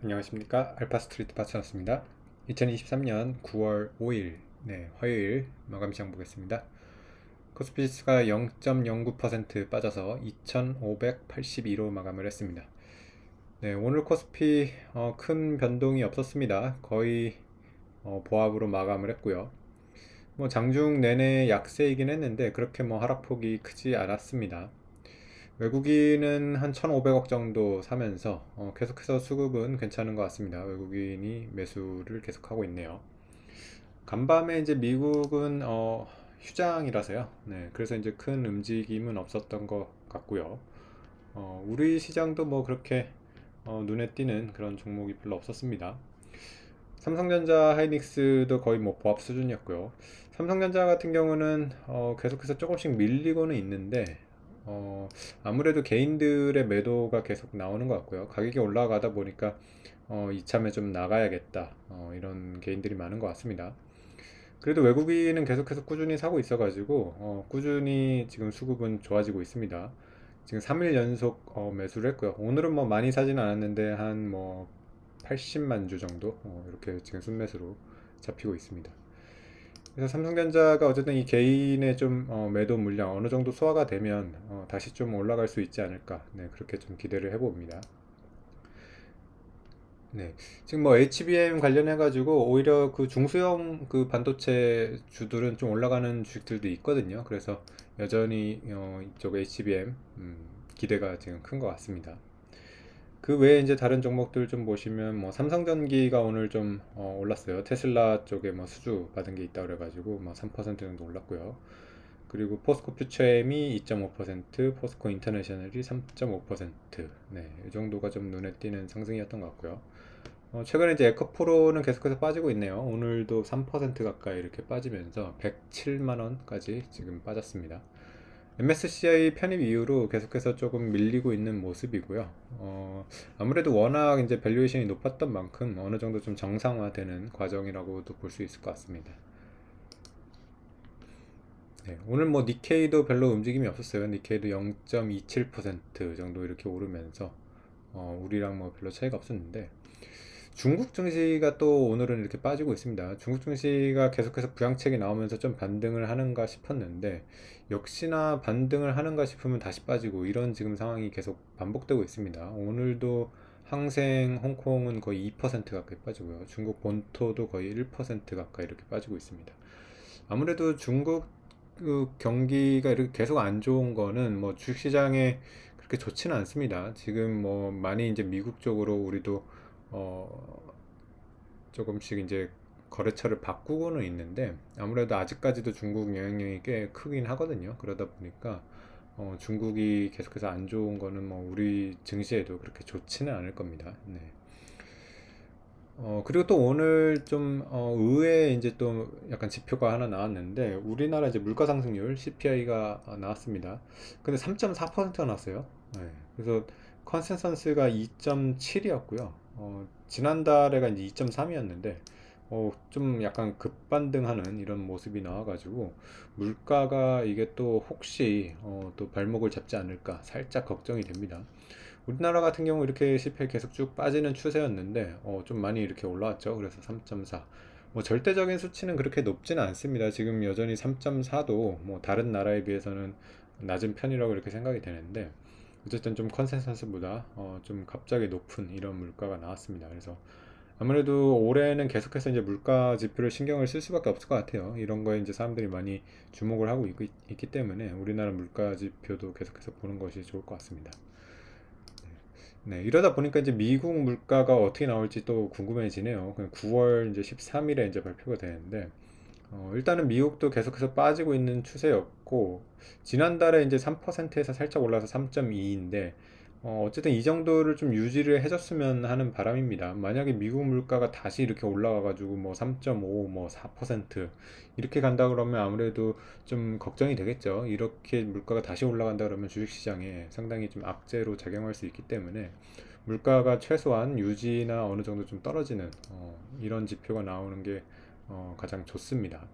안녕하십니까. 알파스트리트 파트너스입니다. 2023년 9월 5일 화요일 마감 시장 보겠습니다. 코스피 지수가 0.09% 빠져서 2582로 마감을 했습니다. 오늘 코스피 큰 변동이 없었습니다. 거의 보합으로 마감을 했고요. 장중 내내 약세이긴 했는데 그렇게 하락폭이 크지 않았습니다. 외국인은 한 1,500억 정도 사면서 계속해서 수급은 괜찮은 것 같습니다. 외국인이 매수를 계속하고 있네요. 간밤에 이제 미국은 휴장이라서요. 그래서 이제 큰 움직임은 없었던 것 같고요. 우리 시장도 그렇게 눈에 띄는 그런 종목이 별로 없었습니다. 삼성전자, 하이닉스도 거의 보합 수준이었고요. 삼성전자 같은 경우는 계속해서 조금씩 밀리고는 있는데 아무래도 개인들의 매도가 계속 나오는 것 같고요. 가격이 올라가다 보니까 이참에 좀 나가야겠다, 이런 개인들이 많은 것 같습니다. 그래도 외국인은 계속해서 꾸준히 사고 있어가지고 꾸준히 지금 수급은 좋아지고 있습니다. 지금 3일 연속 매수를 했고요. 오늘은 많이 사진 않았는데 한 80만 주 정도 이렇게 지금 순매수로 잡히고 있습니다. 그래서 삼성전자가 어쨌든 이 개인의 좀 매도 물량 어느 정도 소화가 되면 다시 좀 올라갈 수 있지 않을까, 그렇게 좀 기대를 해봅니다. 지금 HBM 관련해 가지고 오히려 그 중소형 그 반도체 주들은 좀 올라가는 주식들도 있거든요. 그래서 여전히 이쪽 HBM 기대가 지금 큰 것 같습니다. 그 외에 이제 다른 종목들 좀 보시면 삼성전기가 오늘 좀 올랐어요. 테슬라 쪽에 수주 받은 게 있다 그래가지고 3% 정도 올랐고요. 그리고 포스코 퓨처엠이 2.5%, 포스코 인터내셔널이 3.5%, 이 정도가 좀 눈에 띄는 상승이었던 것 같고요. 최근에 이제 에코프로는 계속해서 빠지고 있네요. 오늘도 3% 가까이 이렇게 빠지면서 107만 원까지 지금 빠졌습니다. MSCI 편입 이후로 계속해서 조금 밀리고 있는 모습이고요. 아무래도 워낙 이제 밸류에이션이 높았던 만큼 어느 정도 좀 정상화되는 과정이라고도 볼 수 있을 것 같습니다. 오늘 니케이도 별로 움직임이 없었어요. 니케이도 0.27% 정도 이렇게 오르면서 우리랑 별로 차이가 없었는데 중국 증시가 또 오늘은 이렇게 빠지고 있습니다. 중국 증시가 계속해서 부양책이 나오면서 좀 반등을 하는가 싶었는데 역시나 반등을 하는가 싶으면 다시 빠지고 이런 지금 상황이 계속 반복되고 있습니다. 오늘도 항생, 홍콩은 거의 2% 가까이 빠지고요. 중국 본토도 거의 1% 가까이 이렇게 빠지고 있습니다. 아무래도 중국 그 경기가 이렇게 계속 안 좋은 거는 주식시장에 그렇게 좋지는 않습니다. 지금 많이 이제 미국 쪽으로 우리도 조금씩 이제 거래처를 바꾸고는 있는데 아무래도 아직까지도 중국 영향력이 꽤 크긴 하거든요. 그러다 보니까 중국이 계속해서 안 좋은 거는 우리 증시에도 그렇게 좋지는 않을 겁니다. 그리고 또 오늘 좀 의외의 이제 또 약간 지표가 하나 나왔는데 우리나라 이제 물가 상승률 CPI가 나왔습니다. 근데 3.4%가 나왔어요. 그래서 컨센서스가 2.7이었고요. 지난달에가 이제 2.3이었는데 좀 약간 급반등하는 이런 모습이 나와가지고 물가가 이게 또 혹시 또 발목을 잡지 않을까 살짝 걱정이 됩니다. 우리나라 같은 경우 이렇게 CPI 계속 쭉 빠지는 추세였는데 좀 많이 이렇게 올라왔죠. 그래서 3.4. 절대적인 수치는 그렇게 높지는 않습니다. 지금 여전히 3.4도 다른 나라에 비해서는 낮은 편이라고 이렇게 생각이 되는데 어쨌든 좀 컨센서스보다 좀 갑자기 높은 이런 물가가 나왔습니다. 그래서 아무래도 올해는 계속해서 이제 물가 지표를 신경을 쓸 수밖에 없을 것 같아요. 이런 거에 이제 사람들이 많이 주목을 하고 있기 때문에 우리나라 물가 지표도 계속해서 보는 것이 좋을 것 같습니다. 이러다 보니까 이제 미국 물가가 어떻게 나올지 또 궁금해지네요. 9월 이제 13일에 이제 발표가 되는데, 일단은 미국도 계속해서 빠지고 있는 추세였고, 지난달에 이제 3%에서 살짝 올라서 3.2인데, 어쨌든 이 정도를 좀 유지를 해줬으면 하는 바람입니다. 만약에 미국 물가가 다시 이렇게 올라가가지고 3.5, 4% 이렇게 간다 그러면 아무래도 좀 걱정이 되겠죠. 이렇게 물가가 다시 올라간다 그러면 주식시장에 상당히 좀 악재로 작용할 수 있기 때문에 물가가 최소한 유지나 어느 정도 좀 떨어지는 이런 지표가 나오는 게 가장 좋습니다.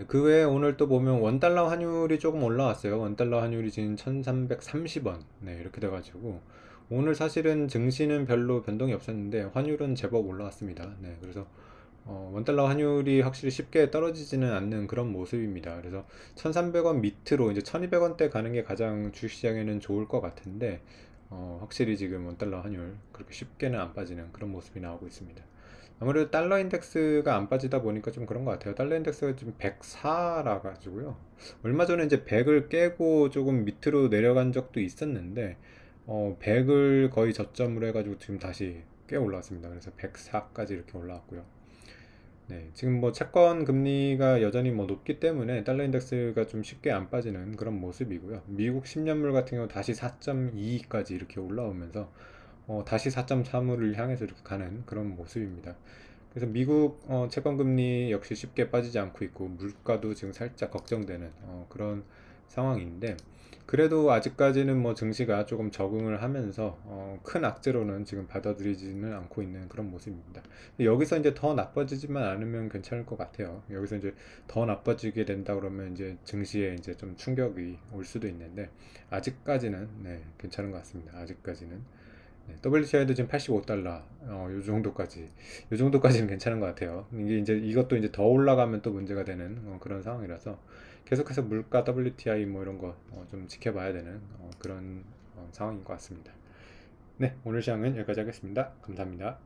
그 외에 오늘 또 보면 원달러 환율이 조금 올라왔어요. 원달러 환율이 지금 1330원 이렇게 돼가지고 오늘 사실은 증시는 별로 변동이 없었는데 환율은 제법 올라왔습니다. 네, 그래서 원달러 환율이 확실히 쉽게 떨어지지는 않는 그런 모습입니다. 그래서 1300원 밑으로 이제 1200원대 가는 게 가장 주식시장에는 좋을 것 같은데 확실히 지금 원달러 환율 그렇게 쉽게는 안 빠지는 그런 모습이 나오고 있습니다. 아무래도 달러 인덱스가 안 빠지다 보니까 좀 그런 것 같아요. 달러 인덱스가 지금 104라 가지고요. 얼마 전에 이제 100을 깨고 조금 밑으로 내려간 적도 있었는데 100을 거의 저점으로 해가지고 지금 다시 꽤 올라왔습니다. 그래서 104까지 이렇게 올라왔고요. 네, 지금 뭐 채권 금리가 여전히 뭐 높기 때문에 달러 인덱스가 좀 쉽게 안 빠지는 그런 모습이고요. 미국 10년물 같은 경우 다시 4.2까지 이렇게 올라오면서 다시 4.3을 향해서 이렇게 가는 그런 모습입니다. 그래서 미국 채권 금리 역시 쉽게 빠지지 않고 있고 물가도 지금 살짝 걱정되는 그런 상황인데 그래도 아직까지는 뭐 증시가 조금 적응을 하면서 큰 악재로는 지금 받아들이지는 않고 있는 그런 모습입니다. 여기서 이제 더 나빠지지만 않으면 괜찮을 것 같아요. 여기서 이제 더 나빠지게 된다 그러면 이제 증시에 이제 좀 충격이 올 수도 있는데 아직까지는 네, 괜찮은 것 같습니다. 아직까지는. 네, WTI도 지금 85달러, 요 정도까지, 요 정도까지는 괜찮은 것 같아요. 이게 이제 이것도 이제 더 올라가면 또 문제가 되는 그런 상황이라서 계속해서 물가 WTI 뭐 이런 거 좀 지켜봐야 되는 그런 상황인 것 같습니다. 네, 오늘 시장은 여기까지 하겠습니다. 감사합니다.